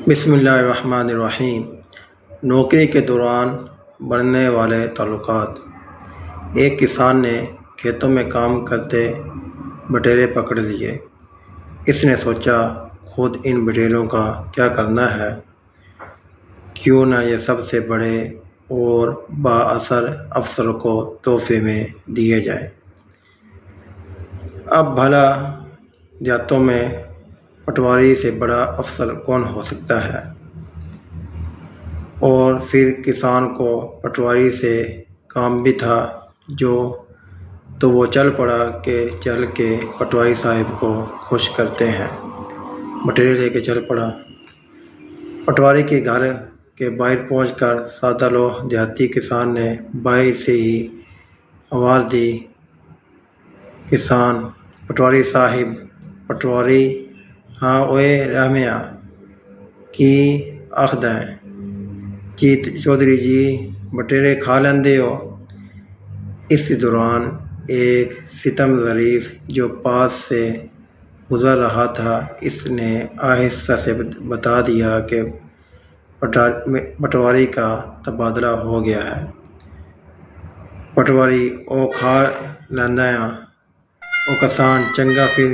بسم اللہ الرحمن الرحیم۔ نوکری کے دوران بڑھنے والے تعلقات۔ ایک کسان نے کھیتوں میں کام کرتے بٹیرے پکڑ لیے۔ اس نے سوچا خود ان بٹیروں کا کیا کرنا ہے، کیوں نہ یہ سب سے بڑے اور بااثر افسر کو تحفے میں دیے جائیں۔ اب بھلا دیہاتوں میں پٹواری سے بڑا افسر کون ہو سکتا ہے؟ اور پھر کسان کو پٹواری سے کام بھی تھا تو وہ چل پڑا کہ چل کے پٹواری صاحب کو خوش کرتے ہیں۔ بٹیرے لے کے چل پڑا۔ پٹواری کے گھر کے باہر پہنچ کر سادہ لو دیہاتی کسان نے باہر سے ہی آواز دی، کسان پٹواری صاحب، پٹواری ہاں اوے رحمیاں کی آخدیں جی چودھری جی بٹیرے کھا لیندے ہو۔ اس دوران ایک ستم ظریف جو پاس سے گزر رہا تھا، اس نے آہستہ سے بتا دیا کہ پٹواری کا تبادلہ ہو گیا ہے۔ پٹواری او کھا لیندیاں، او کسان چنگا پھر